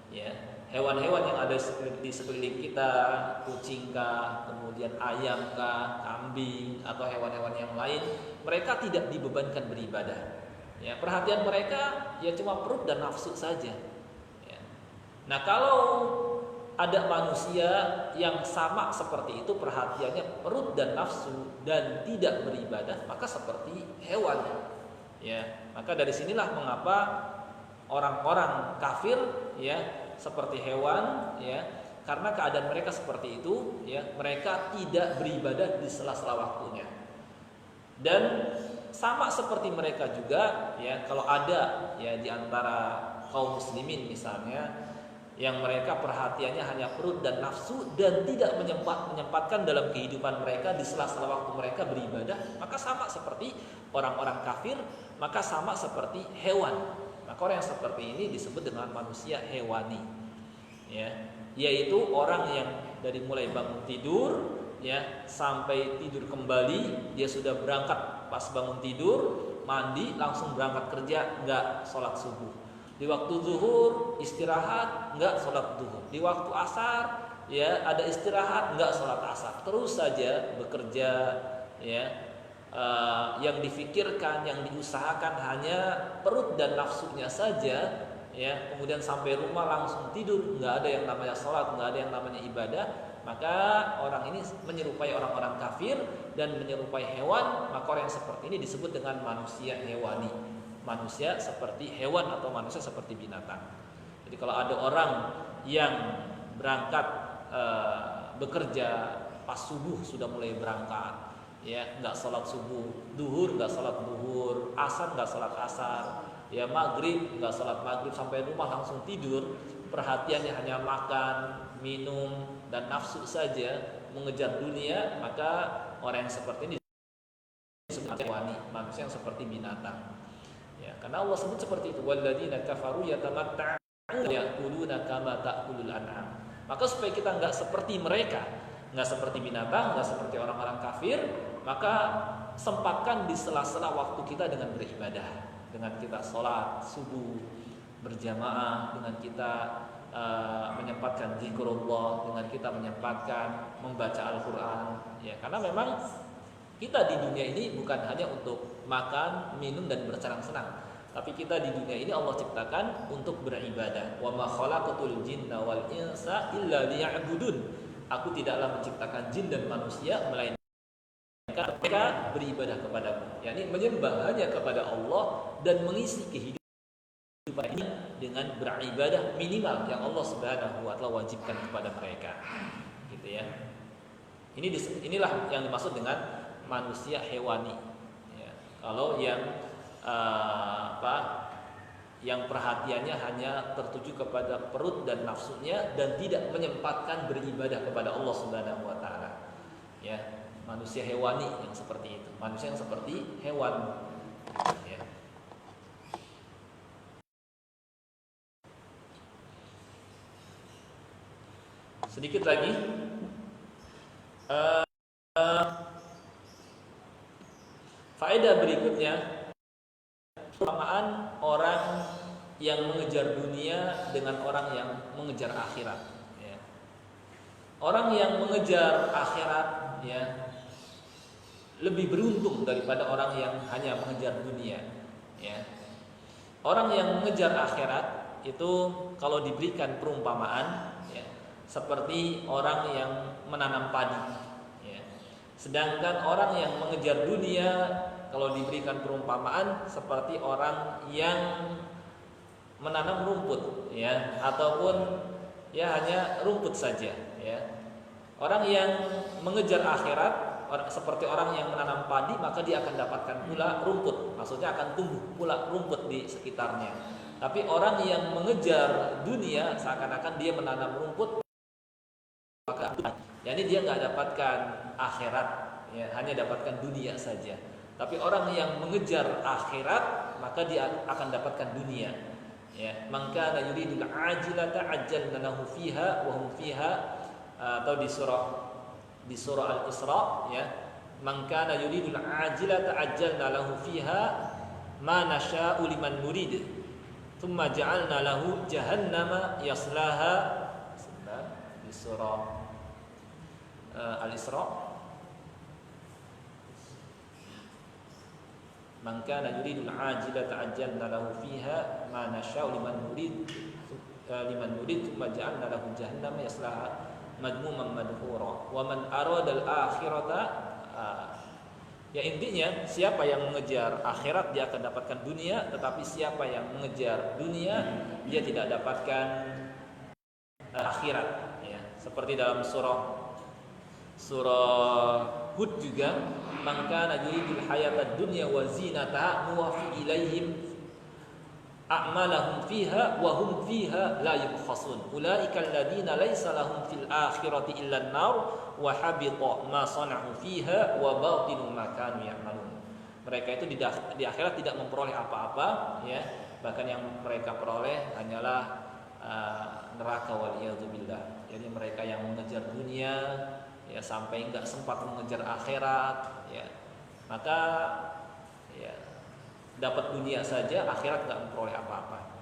Ya, hewan-hewan yang ada di sekeliling kita, kucing kah, kemudian ayam kah, kambing atau hewan-hewan yang lain, mereka tidak dibebankan beribadah. Ya, perhatian mereka ya cuma perut dan nafsu saja. Ya. Nah, kalau ada manusia yang sama seperti itu, perhatiannya perut dan nafsu dan tidak beribadah, maka seperti hewan. Ya, maka dari sinilah mengapa orang-orang kafir ya seperti hewan, ya, karena keadaan mereka seperti itu, ya, mereka tidak beribadah di sela-sela waktunya. Dan sama seperti mereka juga, ya, kalau ada ya di antara kaum muslimin misalnya yang mereka perhatiannya hanya perut dan nafsu dan tidak menyempatkan dalam kehidupan mereka di sela-sela waktu mereka beribadah, maka sama seperti orang-orang kafir, maka sama seperti hewan. Maka orang yang seperti ini disebut dengan manusia hewani, ya, yaitu orang yang dari mulai bangun tidur, ya, sampai tidur kembali, dia sudah berangkat. Pas bangun tidur, mandi, langsung berangkat kerja, enggak sholat subuh. Di waktu zuhur istirahat, enggak sholat zuhur. Di waktu asar, ya, ada istirahat, enggak sholat asar. Terus saja bekerja, ya. Yang difikirkan, yang diusahakan hanya perut dan nafsunya saja, ya. Kemudian sampai rumah langsung tidur, enggak ada yang namanya sholat, enggak ada yang namanya ibadah. Maka orang ini menyerupai orang-orang kafir dan menyerupai hewan. Maka orang yang seperti ini disebut dengan manusia hewani. Manusia seperti hewan atau manusia seperti binatang. Jadi kalau ada orang yang berangkat bekerja pas subuh sudah mulai berangkat, ya, nggak sholat subuh, duhur nggak sholat duhur, asar nggak sholat asar, ya, maghrib nggak sholat maghrib, sampai rumah langsung tidur, perhatiannya hanya makan, minum, dan nafsu saja, mengejar dunia, maka orang yang seperti ini disebut hewani, manusia yang seperti binatang. Ya, karena Allah sebut seperti itu, walladzina kafaru yatamatta'una ya'kuluna kama ta'kulul an'am. Maka supaya kita enggak seperti mereka, enggak seperti binatang, enggak seperti orang-orang kafir, maka sempatkan di sela-sela waktu kita dengan beribadah, dengan kita sholat subuh berjamaah, dengan kita menyempatkan zikrullah, dengan kita menyempatkan membaca Al-Quran, ya, karena memang Kita di dunia ini bukan hanya untuk makan, minum dan bersenang-senang, tapi kita di dunia ini Allah ciptakan untuk beribadah. Wa ma khalaqatul jinna wal insa illa liya'budun. Aku tidaklah menciptakan jin dan manusia melainkan mereka beribadah kepadaku, yakni menyembah hanya kepada Allah dan mengisi kehidupan ini dengan beribadah minimal yang Allah Subhanahu wa taala wajibkan kepada mereka. Gitu ya. Inilah yang dimaksud dengan manusia hewani. Ya. Kalau yang yang perhatiannya hanya tertuju kepada perut dan nafsunya dan tidak menyempatkan beribadah kepada Allah Subhanahu wa taala. Ya. Manusia hewani yang seperti itu, manusia yang seperti hewan. Ya. Sedikit lagi, faedah berikutnya, perumpamaan orang yang mengejar dunia dengan orang yang mengejar akhirat. Ya. Orang yang mengejar akhirat, ya, lebih beruntung daripada orang yang hanya mengejar dunia. Ya. Orang yang mengejar akhirat itu kalau diberikan perumpamaan, ya, seperti orang yang menanam padi. Ya. Sedangkan orang yang mengejar dunia kalau diberikan perumpamaan seperti orang yang menanam rumput, ya, ataupun ya hanya rumput saja. Ya. Orang yang mengejar akhirat seperti orang yang menanam padi, maka dia akan dapatkan pula rumput. Maksudnya akan tumbuh pula rumput di sekitarnya. Tapi orang yang mengejar dunia seakan-akan dia menanam rumput, maka jadi dia nggak dapatkan akhirat, ya, hanya dapatkan dunia saja. Tapi orang yang mengejar akhirat, maka dia akan dapatkan dunia. Ya, maka yuridul ajilata ajjalna lahu fiha wa hum fiha, atau di surah Al-Isra, ya, man kana yuridul ajilata ajjalna lahu fiha ma nasya'u liman nurid thumma ja'alna lahu jahannama yaslaha. Di surah Al-Isra, man kana yuridul ajilata ajjalna lahu fiha ma nasya'u liman nurid thumma ja'alna lahu jahannama yaslaha madmuman madhura wa man aradal akhirata. Ya, intinya siapa yang mengejar akhirat dia akan dapatkan dunia, tetapi siapa yang mengejar dunia dia tidak dapatkan akhirat. Ya, seperti dalam surah Hud juga, man kana yuridul hayatad dunya wa zinataha nuwaffi ilaihim a'malahum fiha wa hum fiha la yubkhasun ulaikal ladzina laisa lahum fil akhirati illa an-nar wa habita ma sana'u fiha wa batilu ma kanu ya'malun. Mereka itu di akhirat tidak memperoleh apa-apa, ya, bahkan yang mereka peroleh hanyalah neraka wal iyadzubillah. Jadi mereka yang mengejar dunia, ya, sampai enggak sempat mengejar akhirat, ya, maka ya dapat dunia saja, akhirat nggak memperoleh apa-apa.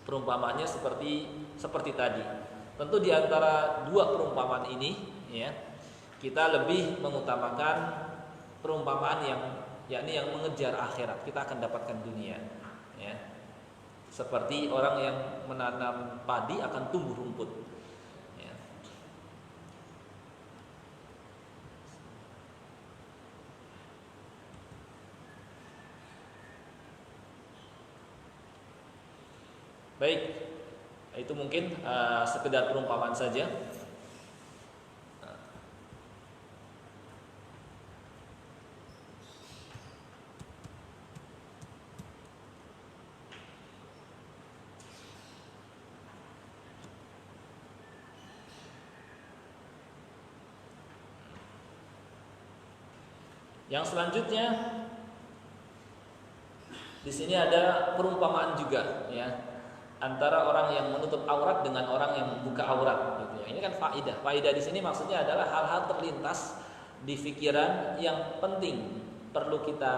Perumpamaannya seperti tadi. Tentu di antara dua perumpamaan ini, ya, kita lebih mengutamakan perumpamaan yakni yang mengejar akhirat. Kita akan dapatkan dunia. Ya. Seperti orang yang menanam padi akan tumbuh rumput. Ya. Baik, itu mungkin sekedar perumpamaan saja. Yang selanjutnya di sini ada perumpamaan juga, ya, antara orang yang menutup aurat dengan orang yang membuka aurat, gitu ya. Ini kan faidah. Faidah di sini maksudnya adalah hal-hal terlintas di pikiran yang penting perlu kita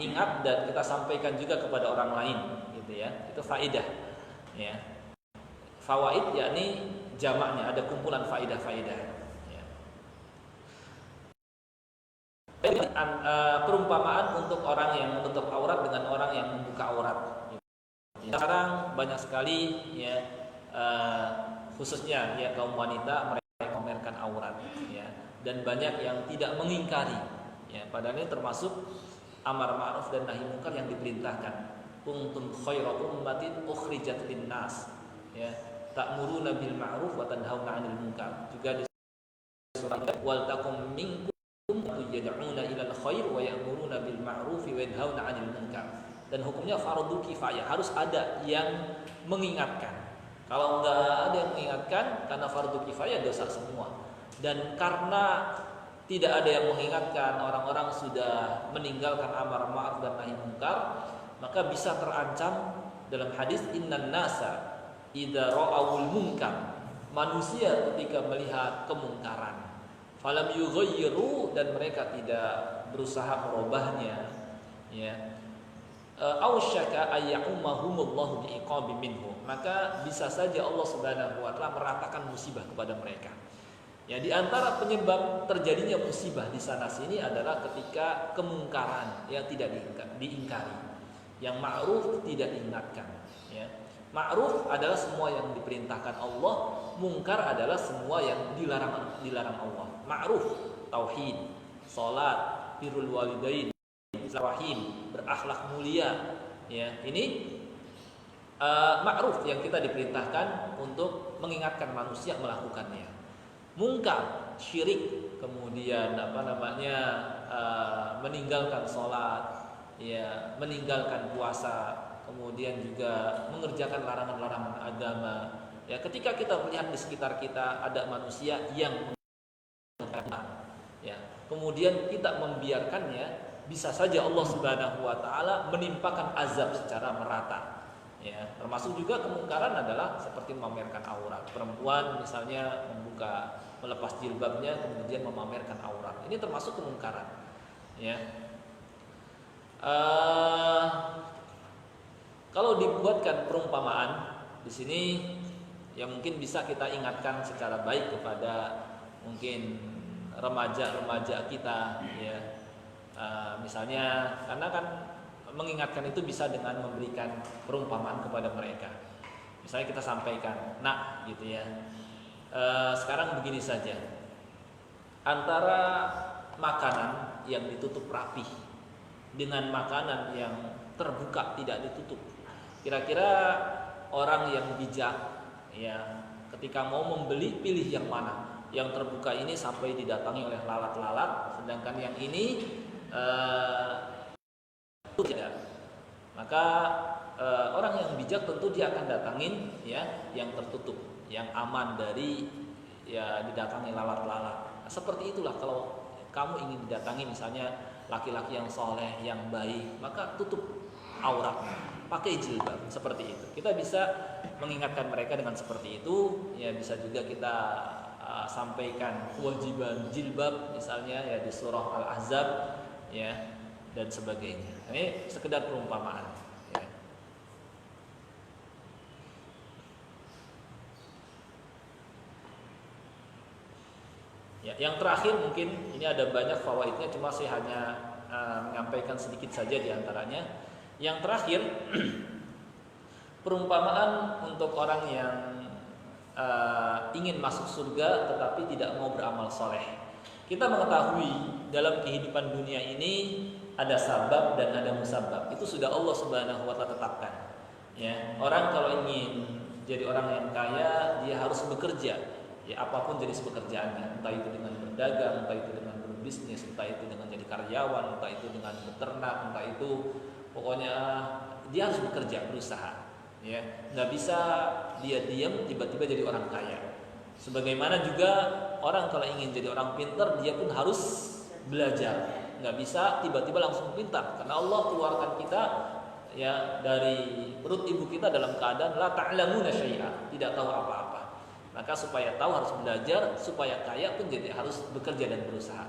ingat dan kita sampaikan juga kepada orang lain, gitu ya. Itu faidah, ya. Fawaid yakni jamaknya, ada kumpulan faidah-faidah. Ya. perumpamaan untuk orang yang menutup aurat dengan orang yang membuka aurat. Sekarang banyak sekali ya, khususnya ya kaum wanita mereka memamerkan aurat ya, dan banyak yang tidak mengingkari ya, padahal ini termasuk amar ma'ruf dan nahi munkar yang diperintahkan. Kuntum khairu ummatin ukhrijat linnas ya, ta'muruna bil ma'ruf wa tanhauna 'anil munkar. Juga di surah wal takum minkum yad'una ilal khair wa ya'muruna bil ma'ruf wa yanhauna 'anil munkar. Dan hukumnya fardu kifayah, harus ada yang mengingatkan. Kalau enggak ada yang mengingatkan, karena fardu kifayah dosa semua. Dan karena tidak ada yang mengingatkan, orang-orang sudah meninggalkan amar ma'ruf dan nahi munkar, maka bisa terancam dalam hadis innan nasa idza ra'awul munkar, manusia ketika melihat kemungkaran falam yughayyiru, dan mereka tidak berusaha merubahnya ya, ausyaka ayyumahumullahu biiqabi minhu, maka bisa saja Allah Subhanahu wa taala meratakan musibah kepada mereka. Ya, di antara penyebab terjadinya musibah di sana sini adalah ketika kemungkaran yang tidak diingkari, yang ma'ruf tidak diingatkan ya. Ma'ruf adalah semua yang diperintahkan Allah, mungkar adalah semua yang dilarang Allah. Ma'ruf tauhid, salat, birrul walidain, rahim, berakhlak mulia ya. Ini ma'ruf yang kita diperintahkan untuk mengingatkan manusia melakukannya. Mungkar, syirik, kemudian meninggalkan sholat ya, meninggalkan puasa, kemudian juga mengerjakan larangan-larangan agama ya. Ketika kita melihat di sekitar kita ada manusia yang ya, kemudian kita membiarkannya, bisa saja Allah Subhanahu wa taala menimpakan azab secara merata ya. Termasuk juga kemungkaran adalah seperti memamerkan aurat. Perempuan misalnya melepas jilbabnya kemudian memamerkan aurat, ini termasuk kemungkaran ya. Kalau dibuatkan perumpamaan di sini yang mungkin bisa kita ingatkan secara baik kepada mungkin remaja-remaja kita ya. Misalnya, karena kan mengingatkan itu bisa dengan memberikan perumpamaan kepada mereka. Misalnya kita sampaikan, nak gitu ya, sekarang begini saja, antara makanan yang ditutup rapih dengan makanan yang terbuka tidak ditutup, kira-kira orang yang bijak ya, ketika mau membeli pilih yang mana? Yang terbuka ini sampai didatangi oleh lalat-lalat, sedangkan yang ini tidak. Maka orang yang bijak tentu dia akan datangin ya yang tertutup, yang aman dari ya didatangi lalat-lalat. Nah, seperti itulah kalau kamu ingin didatangi misalnya laki-laki yang soleh, yang baik, maka tutup auratnya, pakai jilbab, seperti itu. Kita bisa mengingatkan mereka dengan seperti itu ya. Bisa juga kita sampaikan kewajiban jilbab misalnya ya di surah Al-Ahzab ya, dan sebagainya. Ini sekedar perumpamaan ya. Ya, yang terakhir mungkin ini ada banyak fawaidnya, cuma saya hanya menyampaikan sedikit saja di antaranya. Yang terakhir, perumpamaan untuk orang yang ingin masuk surga tetapi tidak mau beramal soleh. Kita mengetahui dalam kehidupan dunia ini ada sabab dan ada musabab. Itu sudah Allah Subhanahu wa taala tetapkan. Ya, orang kalau ingin jadi orang yang kaya, dia harus bekerja. Ya, apapun jenis pekerjaannya, entah itu dengan berdagang, entah itu dengan berbisnis, entah itu dengan jadi karyawan, entah itu dengan beternak, entah itu pokoknya dia harus bekerja, berusaha. Ya, nggak bisa dia diam tiba-tiba jadi orang kaya. Sebagaimana juga orang kalau ingin jadi orang pintar, dia pun harus belajar. Nggak bisa tiba-tiba langsung pintar, karena Allah keluarkan kita ya dari perut ibu kita dalam keadaan la ta'lamuna syai'a, tidak tahu apa-apa. Maka supaya tahu harus belajar, supaya kaya pun jadi harus bekerja dan berusaha.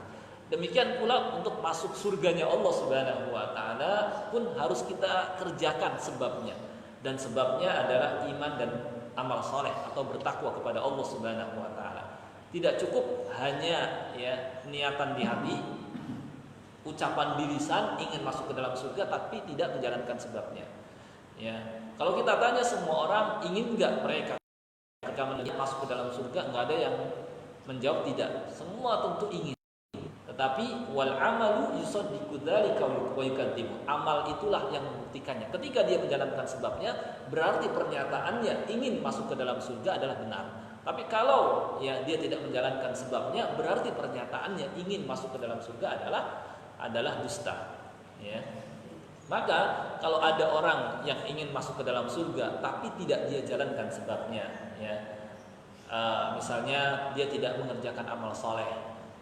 Demikian pula untuk masuk surganya Allah Subhanahu wa taala pun harus kita kerjakan sebabnya. Dan sebabnya adalah iman dan amal soleh atau bertakwa kepada Allah Subhanahu wa taala. Tidak cukup hanya ya niatan di hati, ucapan di lisan ingin masuk ke dalam surga tapi tidak menjalankan sebabnya. Ya, kalau kita tanya semua orang ingin nggak mereka ketika masuk ke dalam surga, nggak ada yang menjawab tidak. Semua tentu ingin. Tetapi wal amalu yusaddiqu dzalika wa yukadzibu. Amal itulah yang membuktikannya. Ketika dia menjalankan sebabnya, berarti pernyataannya ingin masuk ke dalam surga adalah benar. Tapi kalau ya dia tidak menjalankan sebabnya, berarti pernyataannya ingin masuk ke dalam surga adalah dusta. Ya. Maka kalau ada orang yang ingin masuk ke dalam surga tapi tidak dia jalankan sebabnya, ya, misalnya dia tidak mengerjakan amal soleh,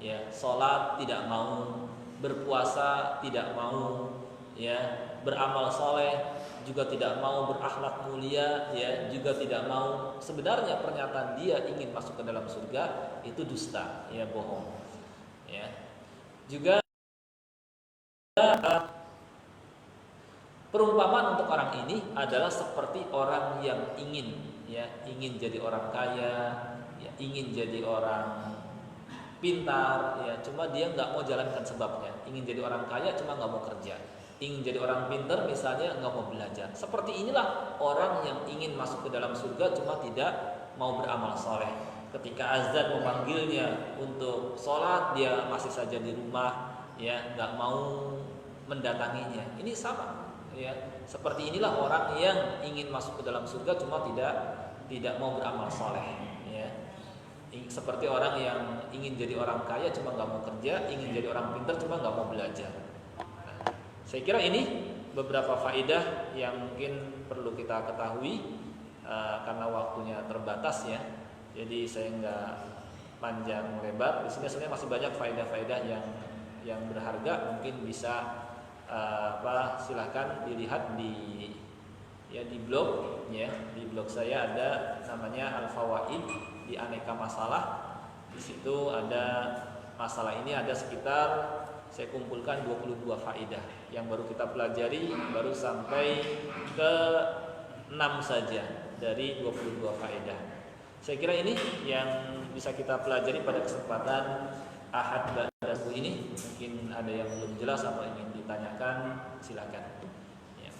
ya, sholat tidak mau, berpuasa tidak mau, ya, beramal soleh juga tidak mau, berakhlak mulia, ya, juga tidak mau. Sebenarnya pernyataan dia ingin masuk ke dalam surga itu dusta, ya, bohong, ya. Juga perumpamaan untuk orang ini adalah seperti orang yang ingin, ya, ingin jadi orang kaya, ya, ingin jadi orang pintar, ya, cuma dia nggak mau jalankan sebabnya. Ingin jadi orang kaya cuma nggak mau kerja. Ingin jadi orang pintar misalnya nggak mau belajar. Seperti inilah orang yang ingin masuk ke dalam surga cuma tidak mau beramal soleh. Ketika azan memanggilnya untuk sholat, dia masih saja di rumah, ya, nggak mau mendatanginya. Ini sama, ya. Seperti inilah orang yang ingin masuk ke dalam surga cuma tidak mau beramal soleh, ya. Seperti orang yang ingin jadi orang kaya cuma nggak mau kerja, ingin jadi orang pintar cuma nggak mau belajar. Nah, saya kira ini beberapa faedah yang mungkin perlu kita ketahui karena waktunya terbatas, ya. Jadi saya nggak panjang lebar. Di sini sebenarnya masih banyak faedah-faedah yang berharga, mungkin bisa silahkan dilihat di blog, ya. Di blog saya ada namanya Al-Fawaid di aneka masalah. Di situ ada masalah ini ada sekitar, saya kumpulkan 22 faedah yang baru kita pelajari, baru sampai ke 6 saja dari 22 faedah. Saya kira ini yang bisa kita pelajari pada kesempatan Ahad pada ini. Mungkin ada yang belum jelas atau ingin ditanyakan, silakan. Ya.